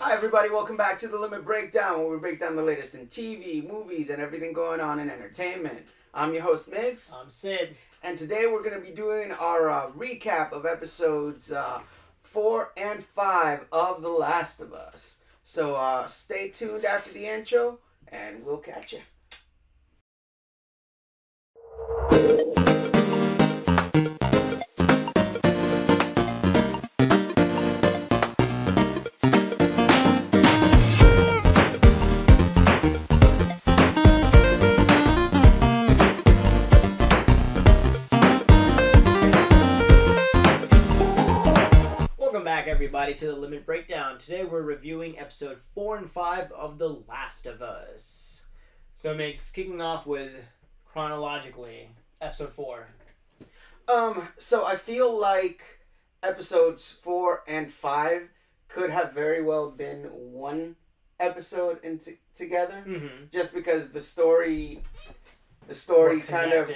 Hi everybody, welcome back to The Limit Breakdown, where we break down the latest in TV, movies, and everything going on in entertainment. I'm your host, Migs. I'm Sid. And today we're going to be doing our recap of episodes 4 and 5 of The Last of Us. So stay tuned after the intro, and we'll catch you. Welcome back, everybody, to the Limit Breakdown. Today we're reviewing episode 4 and 5 of The Last of Us. So, Migs, kicking off with chronologically episode 4. So I feel like episodes 4 and 5 could have very well been one episode together, just because the story kind of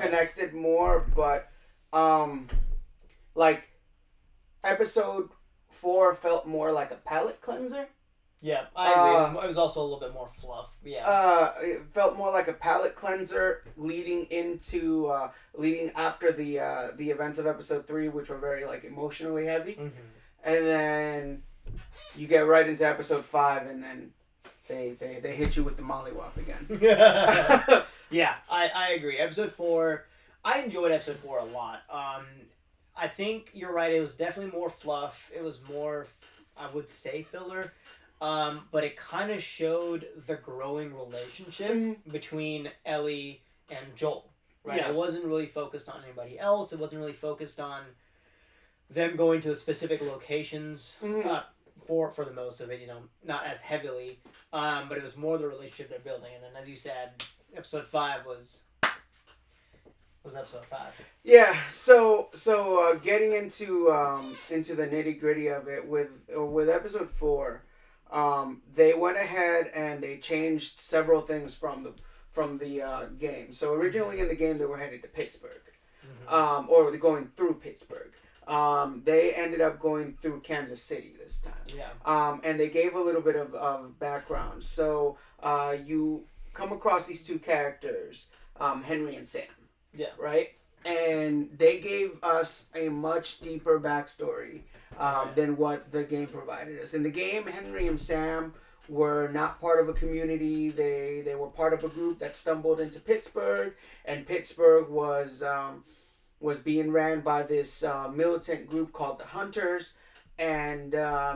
connected more, but like episode 4 felt more like a palate cleanser. Yeah, I agree. It was also a little bit more fluff. Yeah. It felt more like a palate cleanser leading after the events of episode 3, which were very like emotionally heavy, and then you get right into episode 5, and then they hit you with the mollywop again. Yeah, I agree. Episode 4, I enjoyed episode 4 a lot. I think you're right. It was definitely more fluff. It was more, I would say, filler. But it kind of showed the growing relationship between Ellie and Joel. Right? Yeah. It wasn't really focused on anybody else. It wasn't really focused on them going to specific locations. For the most of it, not as heavily. But it was more the relationship they're building. And then, as you said, episode 5 was episode 5. Yeah, so getting into the nitty gritty of it with episode 4, they went ahead and they changed several things from the game. So originally in the game they were headed to Pittsburgh, or they're going through Pittsburgh. They ended up going through Kansas City this time. Yeah. And they gave a little bit of background. So you come across these two characters, Henry and Sam. Yeah. Right? And they gave us a much deeper backstory than what the game provided us. In the game, Henry and Sam were not part of a community. They were part of a group that stumbled into Pittsburgh, and Pittsburgh was being ran by this militant group called the Hunters, and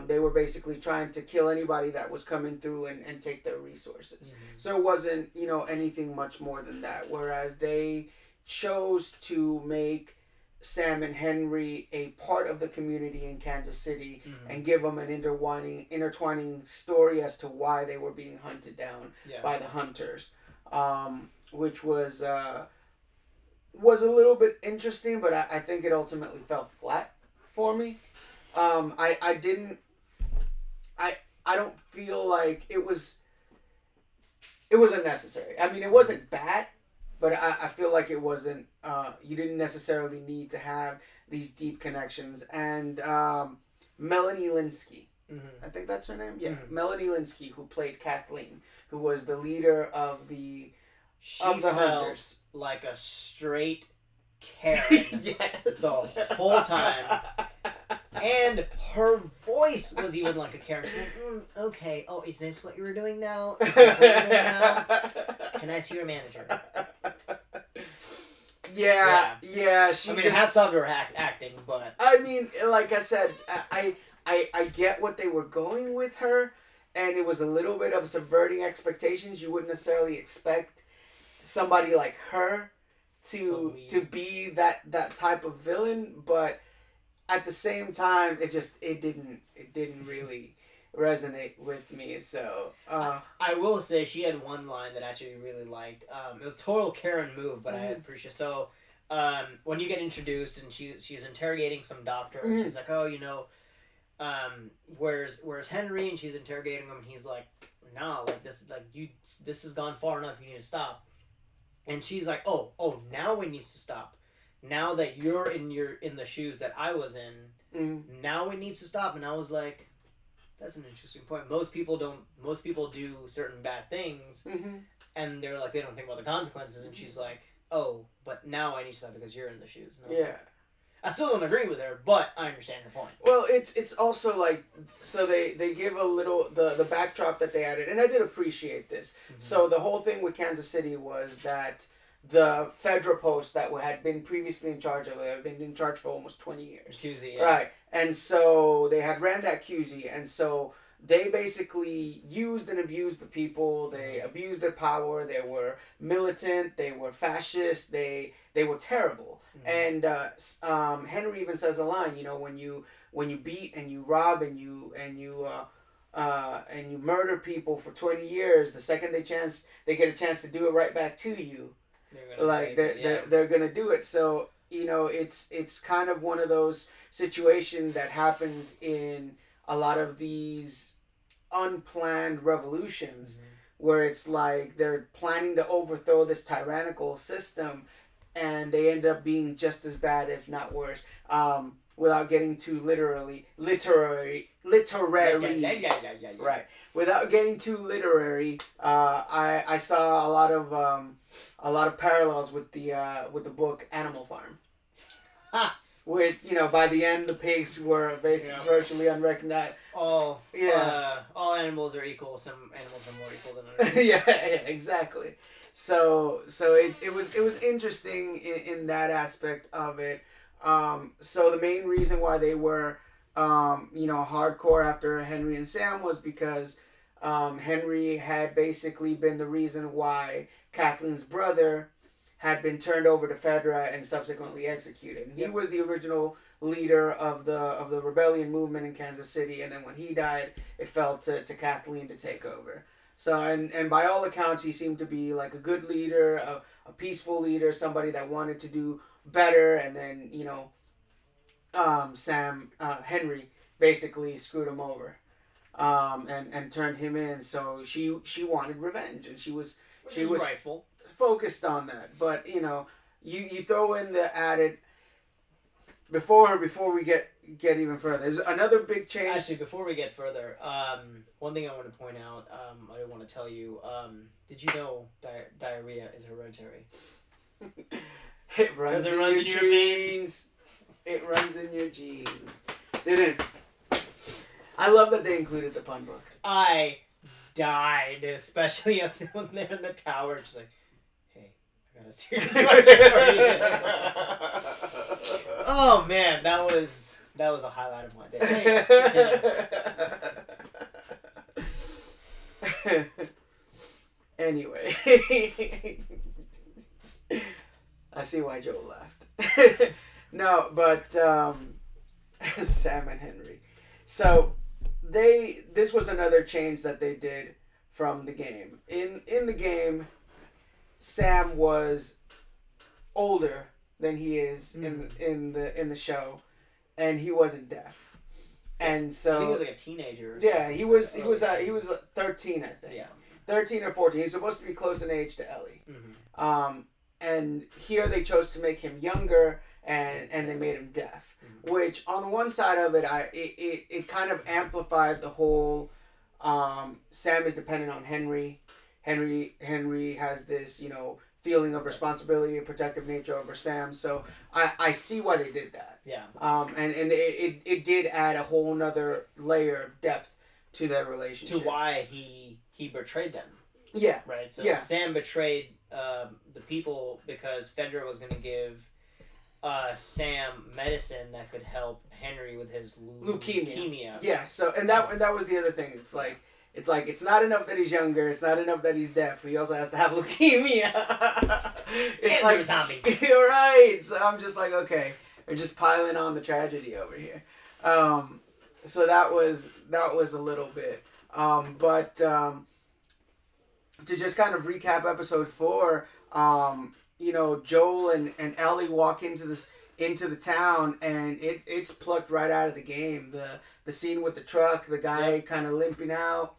they were basically trying to kill anybody that was coming through and take their resources. So it wasn't, anything much more than that. Whereas they chose to make Sam and Henry a part of the community in Kansas City and give them an intertwining story as to why they were being hunted down by the Hunters, which was a little bit interesting, but I think it ultimately fell flat for me. I don't feel like it was unnecessary. I mean, it wasn't bad, but I feel like it wasn't, you didn't necessarily need to have these deep connections. And Melanie Linsky, I think that's her name? Yeah, Melanie Linsky, who played Kathleen, who was the leader of the Hunters. Like a straight Karen the whole time. And her voice was even like a Karen. She's like, okay, oh, is this what you were doing now? Is this what you're doing now? Can I see your manager? Yeah. Hats off to her acting, but I mean, like I said, I get what they were going with her, and it was a little bit of subverting expectations. You wouldn't necessarily expect somebody like her to be that type of villain, but at the same time, it didn't really resonate with me. So I will say she had one line that I actually really liked. It was a total Karen move, but I appreciate. So when you get introduced and she's interrogating some doctor, and she's like, oh, where's Henry? And she's interrogating him. And he's like, no, like this has gone far enough. You need to stop. And she's like, oh, now it needs to stop. Now that you're in the shoes that I was in, now it needs to stop. And I was like, That's an interesting point. Most people don't. Most people do certain bad things, and they're like they don't think about the consequences. And she's like, "Oh, but now I need to stop because you're in the shoes." And I still don't agree with her, but I understand her point. Well, it's also like so they give a little the backdrop that they added, and I did appreciate this. So the whole thing with Kansas City was that the Fedra post that had been previously in charge of it had been in charge for almost 20 years. QZ, yeah. Right. And so they had ran that QZ, and so they basically used and abused the people. They abused their power. They were militant. They were fascist. They were terrible. And Henry even says a line, you know, when you beat and you rob and you murder people for 20 years, the second they get a chance to do it right back to you, they're gonna do it. So you know, it's kind of one of those situations that happens in a lot of these unplanned revolutions, where it's like they're planning to overthrow this tyrannical system, and they end up being just as bad, if not worse. Without getting too literary, right? Without getting too literary, I saw a lot of parallels with the book Animal Farm. Where, you know, by the end the pigs were basically virtually unrecognized. All animals are equal. Some animals are more equal than others. yeah, exactly. So it was interesting in that aspect of it. So the main reason why they were hardcore after Henry and Sam was because Henry had basically been the reason why Kathleen's brother had been turned over to Fedra and subsequently executed. He was the original leader of the rebellion movement in Kansas City, and then when he died, it fell to Kathleen to take over. So, and by all accounts, he seemed to be like a good leader, a peaceful leader, somebody that wanted to do better, and then, you know, Henry basically screwed him over, and turned him in. So she wanted revenge, and she was rightful, focused on that. But you know, you throw in the added before we get even further. There's another big change. Actually, before we get further, one thing I want to point out, I want to tell you, did you know diarrhea is hereditary? It runs in your genes. It runs in your genes. Didn't. I love that they included the pun book. I died, especially when they're in the tower, just like, hey, I got a serious question for you. Oh man, that was a highlight of my day. Anyways, Anyway. I see why Joel laughed. No, but Sam and Henry. So this was another change that they did from the game. In the game, Sam was older than he is in the show, and he wasn't deaf. And so I think he was like a teenager. Or yeah, he was 13, I think. Yeah. 13 or 14. He's supposed to be close in age to Ellie. And here they chose to make him younger, and they made him deaf. Which on one side of it, it kind of amplified the whole Sam is dependent on Henry. Henry has this, you know, feeling of responsibility and protective nature over Sam. So I see why they did that. Yeah. And it did add a whole nother layer of depth to their relationship. To why he betrayed them. Yeah. Right? So yeah. Sam betrayed the people because Fedra was going to give Sam medicine that could help Henry with his leukemia. Yeah, so and that was the other thing. It's like it's not enough that he's younger, it's not enough that he's deaf. He also has to have leukemia. It's and like zombies. You're right. So I'm just like, okay, they're just piling on the tragedy over here. So that was a little bit. But to just kind of recap episode 4, you know, Joel and Ellie walk into the town, and it's plucked right out of the game. The scene with the truck, the guy kind of limping out,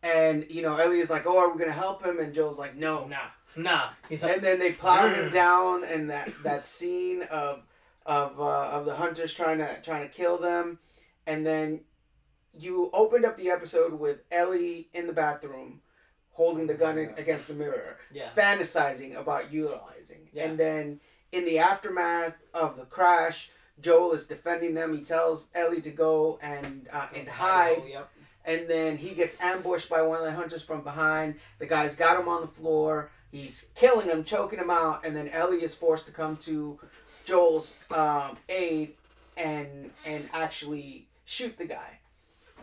and you know, Ellie is like, "Oh, are we gonna help him?" And Joel's like, "No, nah." He's like, and then they plow him down, and that scene of the hunters trying to kill them, and then you opened up the episode with Ellie in the bathroom holding the gun against the mirror, fantasizing about utilizing. Yeah. And then in the aftermath of the crash, Joel is defending them. He tells Ellie to go and hide. Yep. And then he gets ambushed by one of the hunters from behind. The guy's got him on the floor. He's killing him, choking him out. And then Ellie is forced to come to Joel's aid and actually shoot the guy.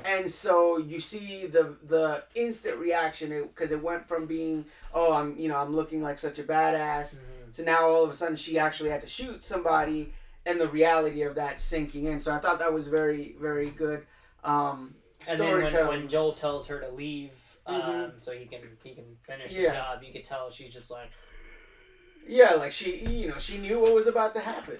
And so you see the instant reaction, because it went from being, oh, I'm looking like such a badass, to now all of a sudden she actually had to shoot somebody, and the reality of that sinking in. So I thought that was very, very good. And then when Joel tells her to leave, so he can finish the job, you could tell she's just like, yeah, like she knew what was about to happen.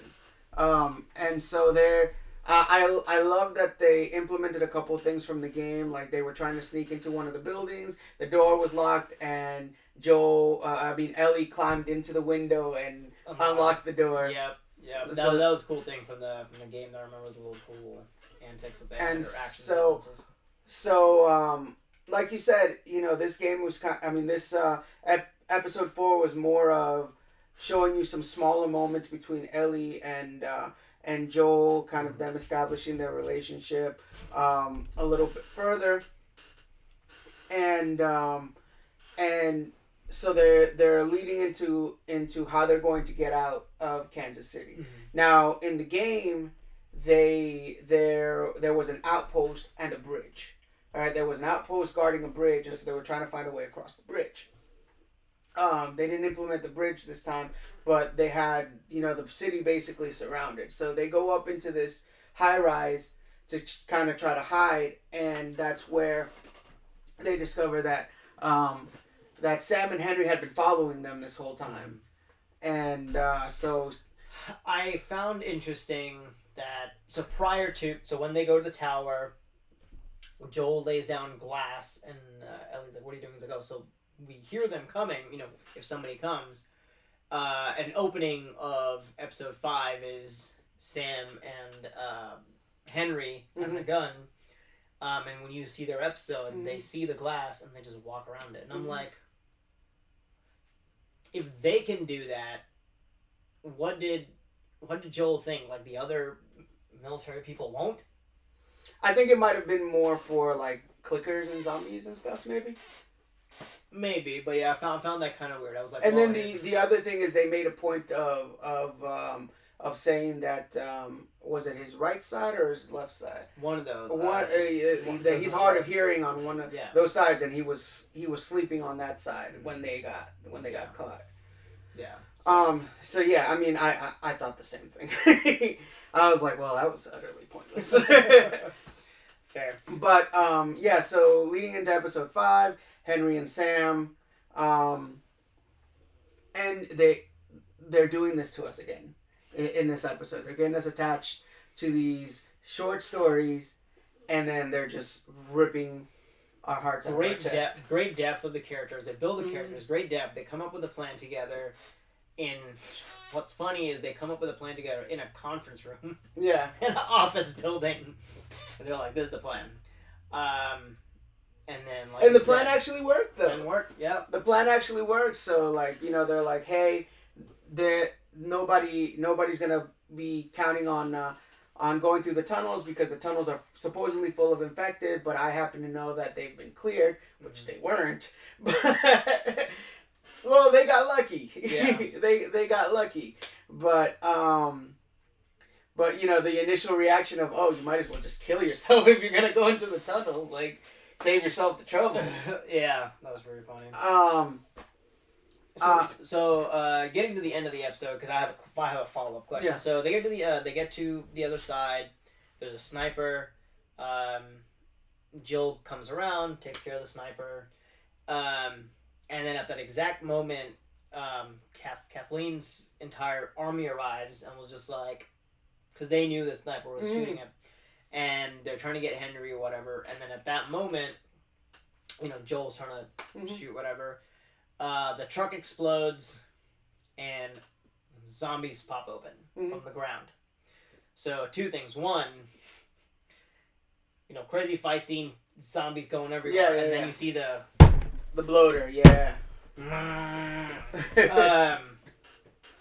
And so there. I love that they implemented a couple of things from the game. Like they were trying to sneak into one of the buildings. The door was locked, and Ellie climbed into the window and unlocked the door. Yep. That was a cool thing from the game. That I remember the little cool antics that they had. And so, like you said, this game was episode 4 was more of showing you some smaller moments between Ellie and Joel, kind of them establishing their relationship a little bit further, and so they're leading into how they're going to get out of Kansas City. Mm-hmm. Now in the game, there was an outpost and a bridge. All right, there was an outpost guarding a bridge, and so they were trying to find a way across the bridge. They didn't implement the bridge this time, but they had, the city basically surrounded. So they go up into this high rise to kind of try to hide, and that's where they discover that that Sam and Henry had been following them this whole time. And so I found interesting that so when they go to the tower, Joel lays down glass, and Ellie's like, "What are you doing?" He's like, "Oh, so we hear them coming, if somebody comes." An opening of episode 5 is Sam and Henry having a gun. And when you see their episode, they see the glass and they just walk around it. And I'm like, if they can do that, what did Joel think? Like the other military people won't? I think it might have been more for like clickers and zombies and stuff, maybe. Maybe, but yeah, I found that kind of weird. I was like, and then the other thing is they made a point of saying that was it his right side or his left side? One of those. He's hard of hearing on one of those sides, and he was sleeping on that side when they got caught. Yeah. So yeah, I mean, I thought the same thing. I was like, well, that was utterly pointless. Fair. But yeah, so leading into episode 5. Henry and Sam, and they're doing this to us again in this episode. They're getting us attached to these short stories, and then they're just ripping our hearts out of our chest. Great depth of the characters. They build the characters. Great depth. They come up with a plan together. What's funny is they come up with a plan together in a conference room. Yeah. In an office building. And they're like, "This is the plan." And the plan actually worked, though. Plan worked, yeah. The plan actually worked. So, like, they're like, hey, nobody's gonna be counting on going through the tunnels because the tunnels are supposedly full of infected. But I happen to know that they've been cleared, which they weren't. But well, they got lucky. Yeah. they got lucky. But the initial reaction of, oh, you might as well just kill yourself if you're gonna go into the tunnels, like. Save yourself the trouble. Yeah, that was very funny. So getting to the end of the episode, because I have a follow-up question. Yeah. So they get to the other side. There's a sniper. Jill comes around, takes care of the sniper, and then at that exact moment, Kathleen's entire army arrives and was just like, because they knew the sniper was shooting him. And they're trying to get Henry or whatever, and then at that moment, Joel's trying to shoot whatever. The truck explodes, and zombies pop open from the ground. So 2 things. 1, crazy fight scene, zombies going everywhere, Yeah, yeah, and then yeah. you see the bloater. Yeah.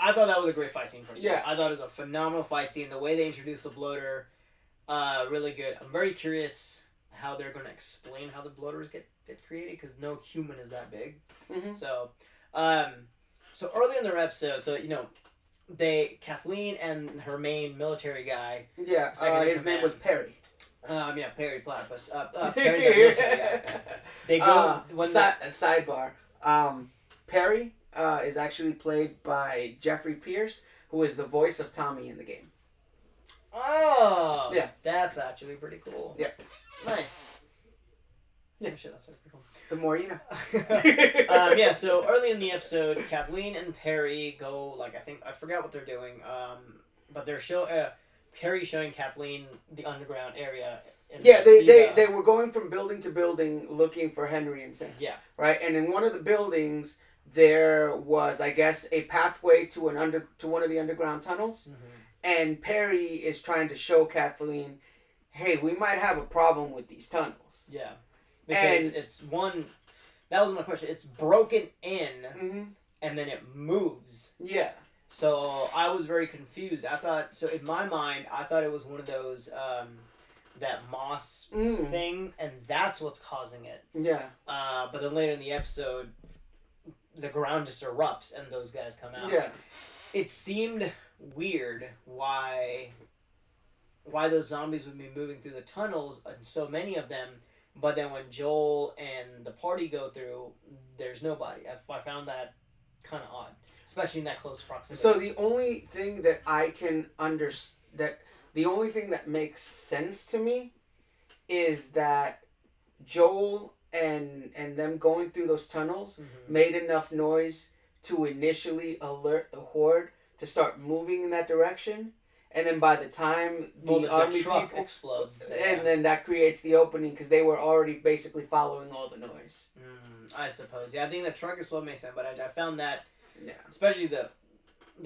I thought that was a great fight scene. Personally. Yeah. I thought it was a phenomenal fight scene. The way they introduced the bloater, really good. I'm very curious how they're going to explain how the bloaters get created because no human is that big. Mm-hmm. So early in their episode, Kathleen and her main military guy. Yeah. His name was Perry. Perry Platypus. Perry the military guy. They go sidebar. Perry is actually played by Jeffrey Pierce, who is the voice of Tommy in the game. Oh, yeah, that's actually pretty cool. Yeah, nice. Yeah, sure, that's pretty cool. The more you know. So early in the episode, Kathleen and Perry go I forgot what they're doing. But they're Perry showing Kathleen the underground area. They were going from building to building looking for Henry and Sam. Yeah. Right, and in one of the buildings there was, I guess, a pathway to one of the underground tunnels. Mm-hmm. And Perry is trying to show Kathleen, hey, we might have a problem with these tunnels. Yeah. Because it's one... That was my question. It's broken in, mm-hmm. and then it moves. Yeah. So I was very confused. In my mind, I thought it was one of those, that moss thing, and that's what's causing it. Yeah. But then later in the episode, the ground just erupts, and those guys come out. Yeah. It seemed weird why those zombies would be moving through the tunnels, and so many of them, but then when Joel and the party go through, there's nobody. I found that kind of odd, especially in that close proximity. So the only thing that I can the only thing that makes sense to me is that Joel and them going through those tunnels made enough noise to initially alert the horde to start moving in that direction, and then by the time the army truck people explodes, and then that creates the opening because they were already basically following all the noise. I suppose. Yeah, I think the truck explode makes sense, but I found that, yeah, especially the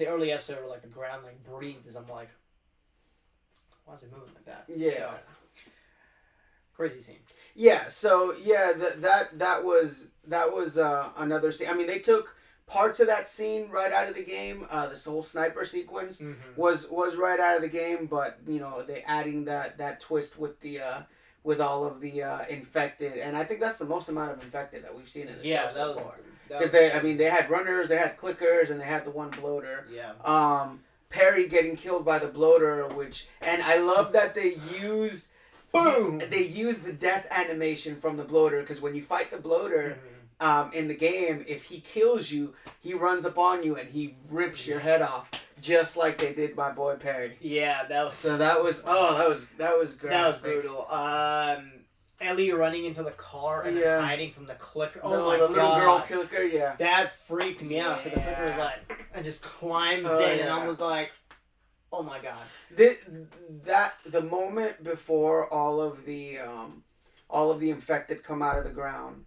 early episode where the ground breathes. I'm like, why is it moving like that? Yeah. So, crazy scene. Yeah. So that was another scene. I mean, they took parts of that scene right out of the game. This whole sniper sequence was right out of the game, but they adding that twist with the with all of the infected, and I think that's the most amount of infected that we've seen in the show so far. Because they had runners, they had clickers, and they had the one bloater. Yeah. Perry getting killed by the bloater, and I love that they used the death animation from the bloater, because when you fight the bloater. In the game, if he kills you, he runs up on you and he rips your head off, just like they did my boy Perry. Yeah, that was great. That was brutal. Ellie running into the car and then hiding from the clicker. Oh my god, the little girl clicker. Yeah, that freaked me out because the clicker was and just climbs in, and I was like, oh my god. The moment before all of the infected come out of the ground.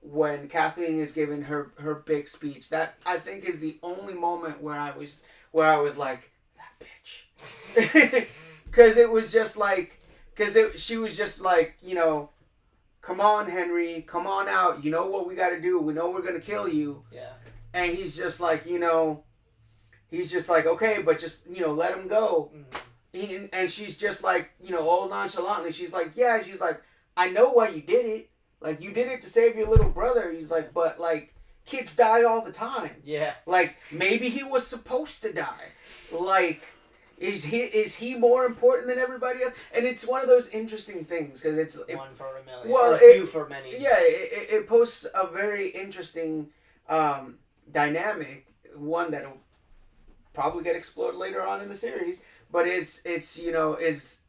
When Kathleen is giving her big speech, that I think is the only moment where I was like, that bitch, because it was just she was just like, come on Henry, come on out, you know what we got to do, we know we're gonna kill you, and he's just like, okay, but just let him go, and she's just like, all nonchalantly, she's like, I know why you did it. You did it to save your little brother. He's like, but, kids die all the time. Yeah. Maybe he was supposed to die. Is he more important than everybody else? And it's one of those interesting things, because it's... one for a million. Well, or a few for many. Yeah, it posts a very interesting dynamic, one that'll probably get explored later on in the series, but it's is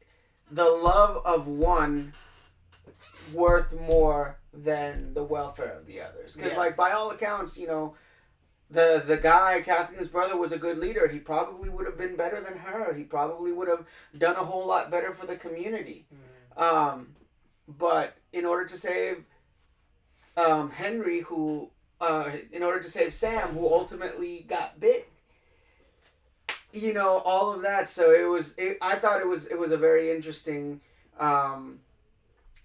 the love of one worth more than the welfare of the others, because by all accounts, the guy, Kathleen's brother, was a good leader. He probably would have been better than her. He probably would have done a whole lot better for the community. But in order to save Henry, in order to save Sam, who ultimately got bit, all of that. So I thought it was a very interesting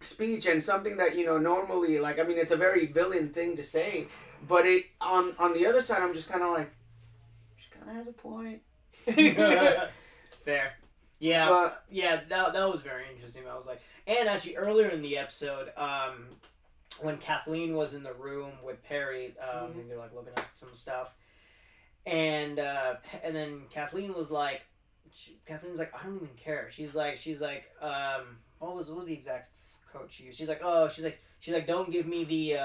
speech, and something that normally, like, I mean, it's a very villain thing to say, but it on the other side, I'm just kind of like, she kind of has a point. Fair. Yeah, But yeah, that was very interesting. I was like, and actually earlier in the episode, when Kathleen was in the room with Perry, and they're like looking at some stuff, and then Kathleen was like, Kathleen's like, I don't even care. She's like, what was the exact quote she used? She's like, oh, she's like, don't give me the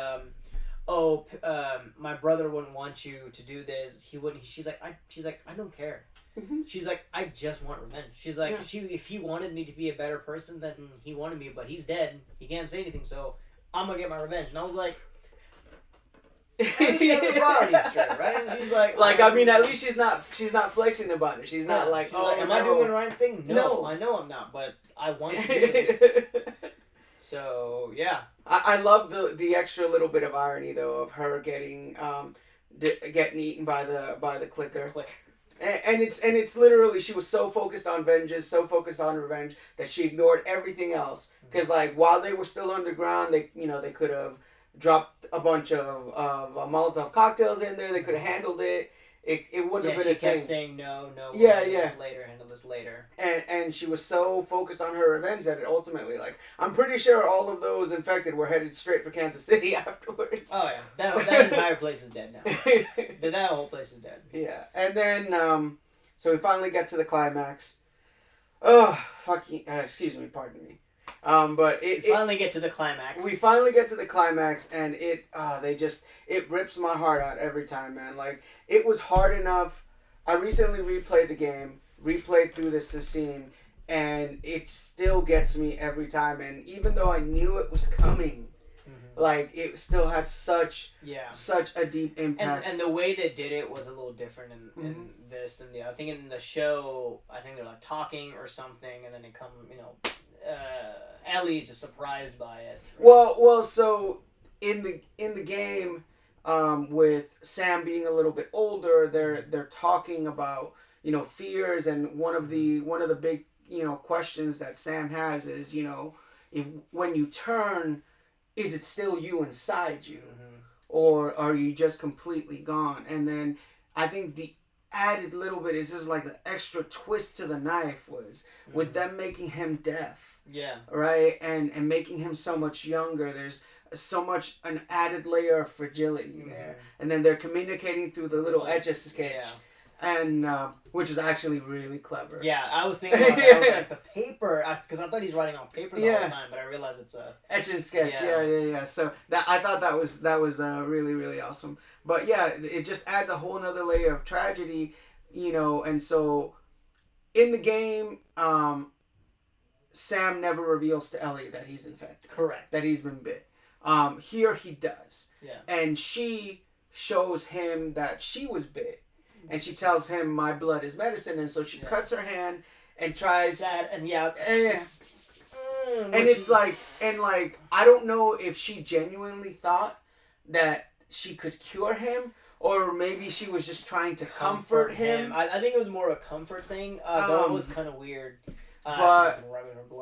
my brother wouldn't want you to do this. He wouldn't. She's like, I don't care. She's like, I just want revenge. She's like, if he wanted me to be a better person, then he wanted me, but he's dead. He can't say anything, so I'm gonna get my revenge. And I was like, at least he has the priorities straight, right? And she's like, I mean, at least she's not flexing about it. She's not like, she's oh, like, am I doing the right thing? No, I know I'm not, but I want to do this. So yeah, I love the extra little bit of irony though of her getting eaten by the clicker. And it's literally, she was so focused on vengeance, so focused on revenge, that she ignored everything else. Because like while they were still underground, they could have dropped a bunch of Molotov cocktails in there. They could have handled it. It wouldn't have been a thing. She kept saying no. Handle this later. And she was so focused on her revenge that it ultimately, like, I'm pretty sure all of those infected were headed straight for Kansas City afterwards. Oh yeah, that entire place is dead now. That whole place is dead. Yeah, and then so we finally get to the climax. Oh, fucking, excuse me, pardon me. But we finally get to the climax. We finally get to the climax, and it rips my heart out every time, man. Like, it was hard enough. I recently replayed the game, through this scene, and it still gets me every time. And even though I knew it was coming, like, it still had such a deep impact. And the way they did it was a little different in this than the other. I think in the show, I think they're like talking or something, and then they come, Ellie's just surprised by it. Right? Well, so in the game, with Sam being a little bit older, they're talking about fears, and one of the big questions that Sam has is if when you turn, is it still you inside you, or are you just completely gone? And then I think the added little bit is just like the extra twist to the knife was with them making him deaf. Yeah. Right? And making him so much younger. There's so much, an added layer of fragility there. And then they're communicating through the little Etch-a-Sketch. Yeah. And, which is actually really clever. Yeah, I was thinking about that. I was like, the paper, because I thought he's writing on paper the whole time, but I realized it's a... Etch-a-Sketch, yeah. So I thought that was really, really awesome. But yeah, it just adds a whole nother layer of tragedy, and so in the game, Sam never reveals to Ellie that he's infected. Correct. That he's been bit. Here he does. Yeah. And she shows him that she was bit. And she tells him, my blood is medicine. And so she cuts her hand and tries... Sad, and and it's like, I don't know if she genuinely thought that she could cure him, or maybe she was just trying to comfort him. I think it was more of a comfort thing, though it was kind of weird. But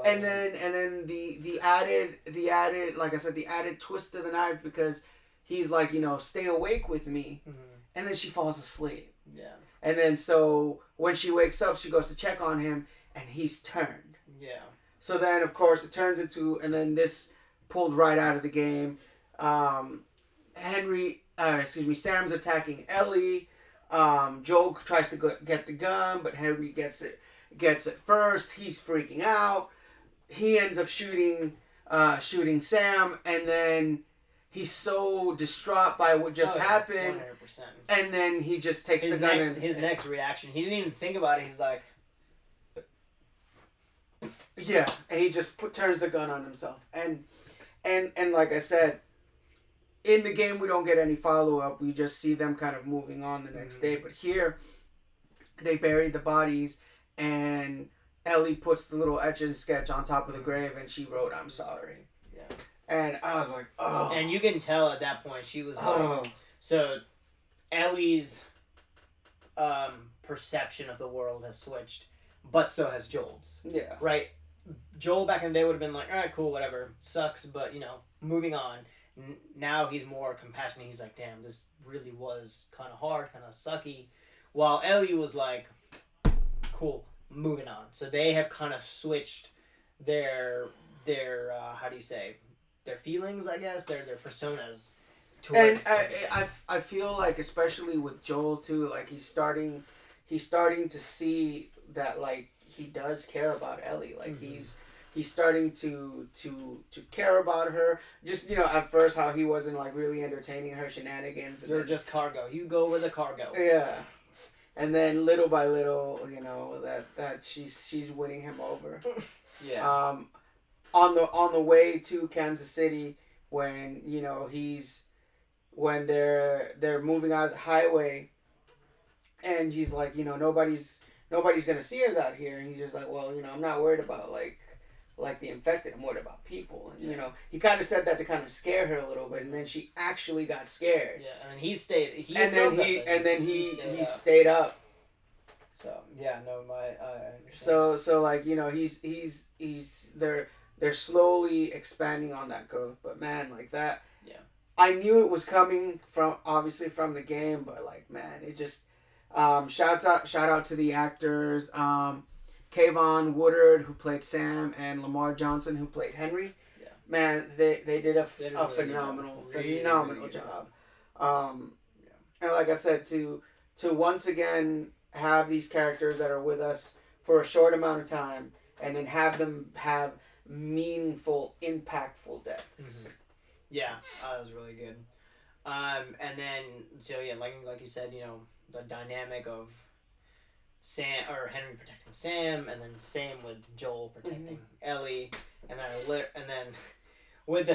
and then the added, like I said, the added twist to the knife, because he's like, stay awake with me, and then she falls asleep. Yeah. And then so when she wakes up, she goes to check on him, and he's turned. Yeah. So then, of course, it turns into, and then this pulled right out of the game. Sam's attacking Ellie. Joel tries to get the gun, but Henry gets it first. He's freaking out. He ends up shooting Sam, and then he's so distraught by what just happened. 100%. And then he just takes the gun. His next reaction, he didn't even think about it. He's like, yeah, and he just turns the gun on himself. And like I said, in the game we don't get any follow up. We just see them kind of moving on the next day. But here, they buried the bodies. And Ellie puts the little Etch-a-Sketch on top of the grave, and she wrote, "I'm sorry." Yeah. And I was like, oh. And you can tell at that point she was like, so Ellie's perception of the world has switched, but so has Joel's. Yeah. Right? Joel back in the day would have been like, all right, cool, whatever, sucks, but moving on. Now he's more compassionate. He's like, damn, this really was kind of hard, kind of sucky. While Ellie was like, cool, moving on. So they have kind of switched their how do you say, their feelings, I guess, their personas. And I feel like, especially with Joel too, like he's starting to see that, like, he does care about Ellie. Like he's starting to care about her. Just, at first how he wasn't like really entertaining her shenanigans. You're just cargo. You go with the cargo. Yeah. And then little by little, that she's winning him over. Yeah. On the way to Kansas City, when when they're moving out of the highway, and he's like, nobody's gonna see us out here, and he's just like, well, I'm not worried about like the infected. I'm worried about people, and he kind of said that to kind of scare her a little bit, and then she actually got scared. Yeah, and he stayed. He stayed up. So yeah, no, I understand. So like they're slowly expanding on that growth, but man, like that. Yeah. I knew it was coming obviously from the game, but like, man, it just shout out to the actors, Kayvon Woodard, who played Sam, and Lamar Johnson, who played Henry. Yeah. Man, they did a really phenomenal really job. And like I said, to once again have these characters that are with us for a short amount of time, and then have them have meaningful, impactful deaths. Mm-hmm. Yeah, that was really good. And then, so yeah, like you said, the dynamic of Sam or Henry protecting Sam, and then Sam with Joel protecting Ellie, and then with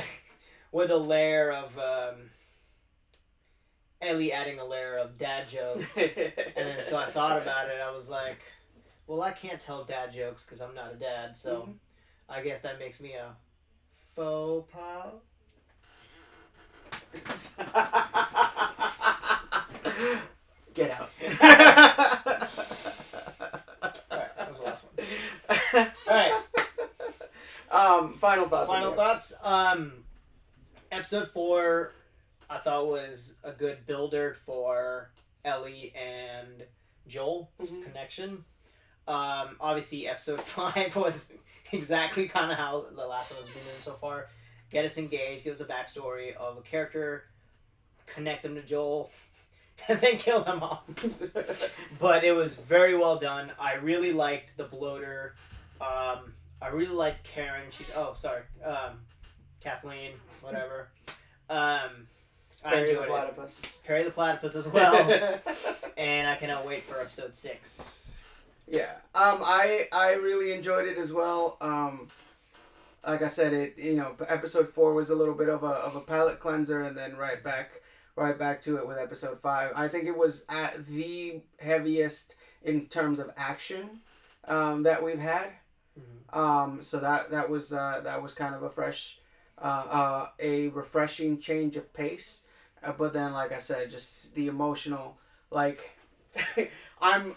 a layer of Ellie adding a layer of dad jokes, and then so I thought about it. I was like, well, I can't tell dad jokes because I'm not a dad, so I guess that makes me a faux pas. Get out. Alright, that was the last one. Alright. Final thoughts. Final thoughts. Episode 4, I thought was a good builder for Ellie and Joel's connection. Obviously, episode 5 was exactly kind of how the last one has been doing so far. Get us engaged, give us a backstory of a character, connect them to Joel, and then kill them off. But it was very well done. I really liked the bloater. I really liked Karen. Kathleen, whatever. I enjoyed it. Perry the Platypus as well. And I cannot wait for episode 6. Yeah. I really enjoyed it as well. Like I said, episode 4 was a little bit of a palate cleanser, and then right back to it with episode 5. I think it was at the heaviest in terms of action that we've had. So that was kind of a refreshing change of pace. But then, like I said, just the emotional, like I'm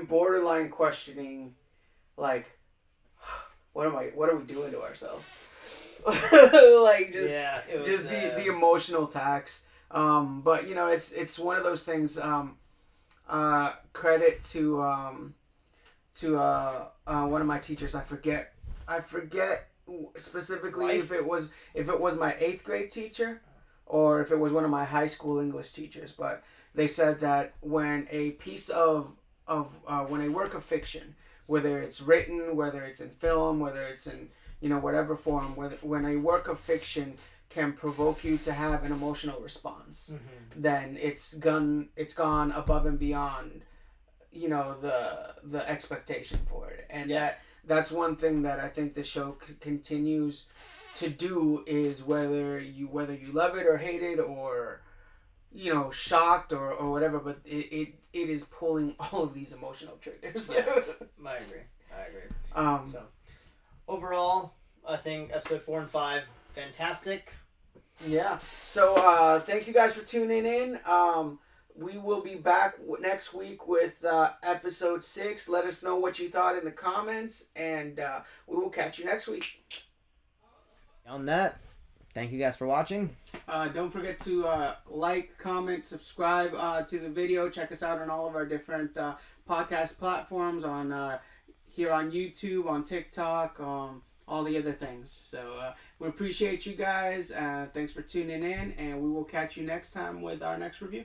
borderline questioning, like, what are we doing to ourselves? Like the emotional tax. But it's one of those things. Credit to one of my teachers. I forget specifically if it was my 8th grade teacher or if it was one of my high school English teachers. But they said that when a piece of when a work of fiction, whether it's written, whether it's in film, whether it's in whatever form, when a work of fiction can provoke you to have an emotional response, then it's gone above and beyond the expectation for it. And that's one thing that I think the show continues to do, is whether you love it or hate it, or shocked or whatever, but it is pulling all of these emotional triggers. Yeah, I agree. So overall, I think episode 4 and 5 fantastic. Yeah. So thank you guys for tuning in. we will be back next week with episode 6. Let us know what you thought in the comments, and we will catch you next week. On that, thank you guys for watching. Don't forget to like, comment, subscribe to the video. Check us out on all of our different podcast platforms, on here on YouTube, on TikTok, all the other things. So we appreciate you guys. Thanks for tuning in, and we will catch you next time with our next review.